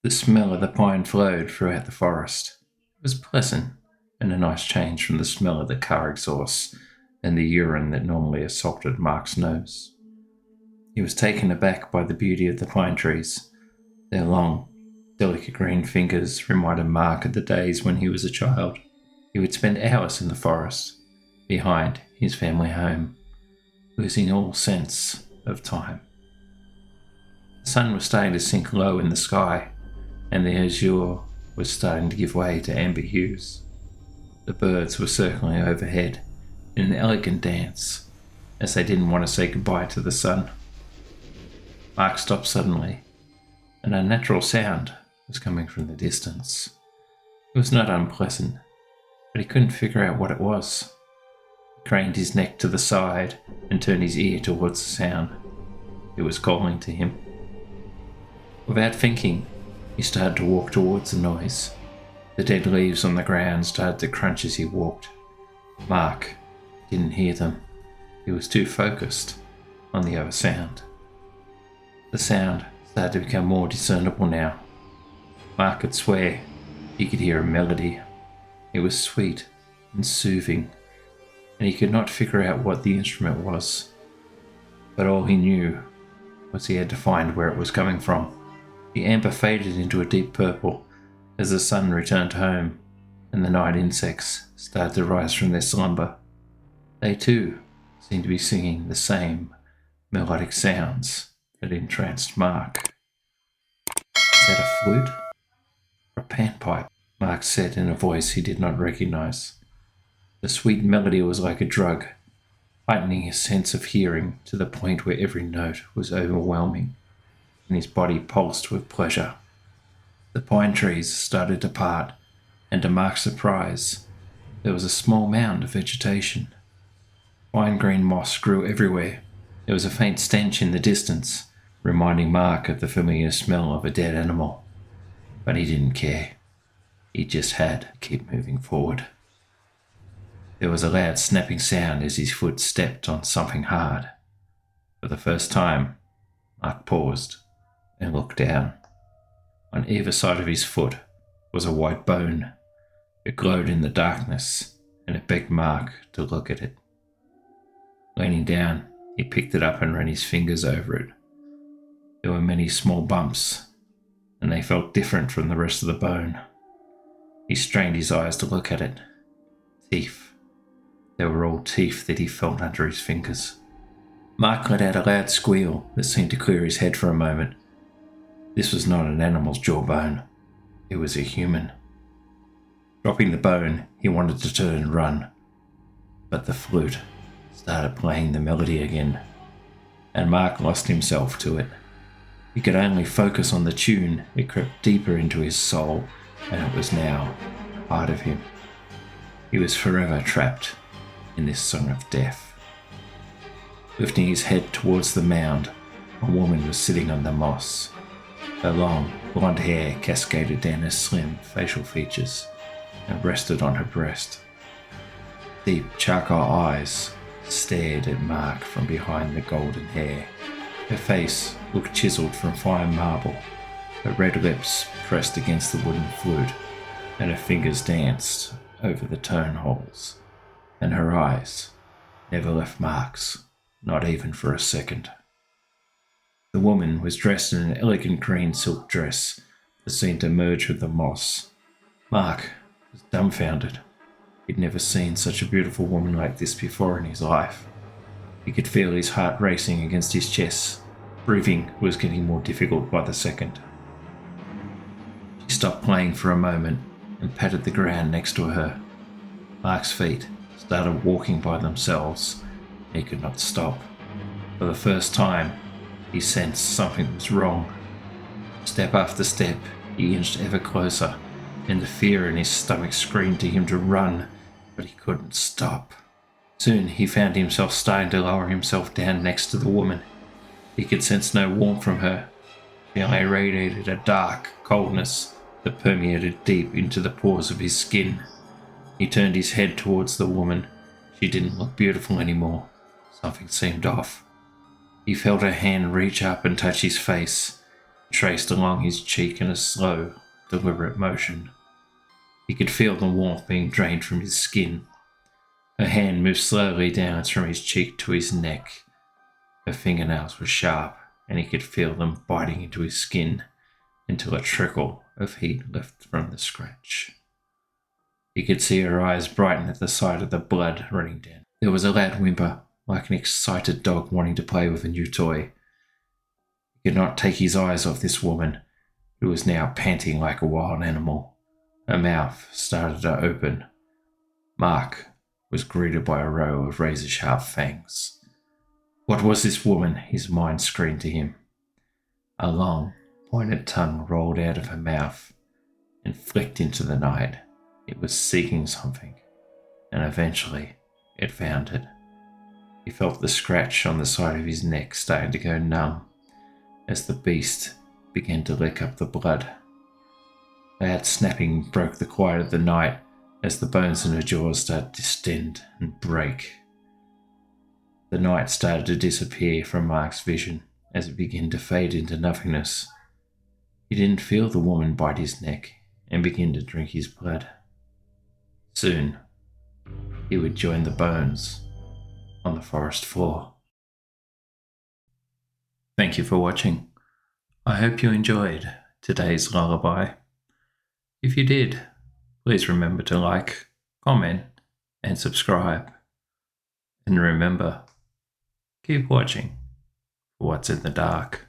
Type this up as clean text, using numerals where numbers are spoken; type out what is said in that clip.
The smell of the pine flowed throughout the forest. It was pleasant, and a nice change from the smell of the car exhaust and the urine that normally assaulted Mark's nose. He was taken aback by the beauty of the pine trees. Their long, delicate green fingers reminded Mark of the days when he was a child. He would spend hours in the forest, behind his family home, losing all sense of time. The sun was starting to sink low in the sky, and the azure was starting to give way to amber hues. The birds were circling overhead in an elegant dance, as they didn't want to say goodbye to the sun. Mark stopped suddenly. An unnatural sound was coming from the distance. It was not unpleasant, but he couldn't figure out what it was. He craned his neck to the side and turned his ear towards the sound. It was calling to him. Without thinking, he started to walk towards the noise. The dead leaves on the ground started to crunch as he walked. Mark didn't hear them. He was too focused on the other sound. The sound started to become more discernible now. Mark could swear he could hear a melody. It was sweet and soothing, and he could not figure out what the instrument was. But all he knew was he had to find where it was coming from. The amber faded into a deep purple as the sun returned home, and the night insects started to rise from their slumber. They too seemed to be singing the same melodic sounds that entranced Mark. "Is that a flute? Or a panpipe?" Mark said in a voice he did not recognize. The sweet melody was like a drug, heightening his sense of hearing to the point where every note was overwhelming, and his body pulsed with pleasure. The pine trees started to part, and to Mark's surprise, there was a small mound of vegetation. Fine green moss grew everywhere. There was a faint stench in the distance, reminding Mark of the familiar smell of a dead animal. But he didn't care. He just had to keep moving forward. There was a loud snapping sound as his foot stepped on something hard. For the first time, Mark paused and looked down. On either side of his foot was a white bone. It glowed in the darkness, and it begged Mark to look at it. Leaning down, he picked it up and ran his fingers over it. There were many small bumps, and they felt different from the rest of the bone. He strained his eyes to look at it. Teeth. They were all teeth that he felt under his fingers. Mark let out a loud squeal that seemed to clear his head for a moment. This was not an animal's jawbone. It was a human. Dropping the bone, he wanted to turn and run, but the flute started playing the melody again, and Mark lost himself to it. He could only focus on the tune. It crept deeper into his soul, and it was now part of him. He was forever trapped in this song of death. Lifting his head towards the mound, a woman was sitting on the moss. Her long, blonde hair cascaded down her slim facial features and rested on her breast. Deep charcoal eyes stared at Mark from behind the golden hair. Her face looked chiseled from fine marble. Her red lips pressed against the wooden flute, and her fingers danced over the tone holes. And her eyes never left Mark's, not even for a second. The woman was dressed in an elegant green silk dress that seemed to merge with the moss. Mark was dumbfounded. He'd never seen such a beautiful woman like this before in his life. He could feel his heart racing against his chest. Breathing was getting more difficult by the second. She stopped playing for a moment and patted the ground next to her. Mark's feet started walking by themselves. He could not stop. For the first time, he sensed something was wrong. Step after step, he inched ever closer, and the fear in his stomach screamed to him to run, but he couldn't stop. Soon he found himself starting to lower himself down next to the woman. He could sense no warmth from her. She only radiated a dark coldness that permeated deep into the pores of his skin. He turned his head towards the woman. She didn't look beautiful anymore. Something seemed off. He felt her hand reach up and touch his face. traced along his cheek in a slow, deliberate motion. He could feel the warmth being drained from his skin. Her hand moved slowly downwards from his cheek to his neck. Her fingernails were sharp, and he could feel them biting into his skin until a trickle of heat left from the scratch. He could see her eyes brighten at the sight of the blood running down. There was a loud whimper, like an excited dog wanting to play with a new toy. He could not take his eyes off this woman, who was now panting like a wild animal. Her mouth started to open. Mark was greeted by a row of razor-sharp fangs. What was this woman? His mind screamed to him. A long, pointed tongue rolled out of her mouth and flicked into the night. It was seeking something, and eventually it found it. He felt the scratch on the side of his neck starting to go numb as the beast began to lick up the blood. Loud snapping broke the quiet of the night as the bones in her jaws started to distend and break. The night started to disappear from Mark's vision as it began to fade into nothingness. He didn't feel the woman bite his neck and begin to drink his blood. Soon, he would join the bones on the forest floor. Thank you for watching. I hope you enjoyed today's lullaby. If you did, please remember to like, comment, and subscribe. And remember, keep watching for what's in the dark.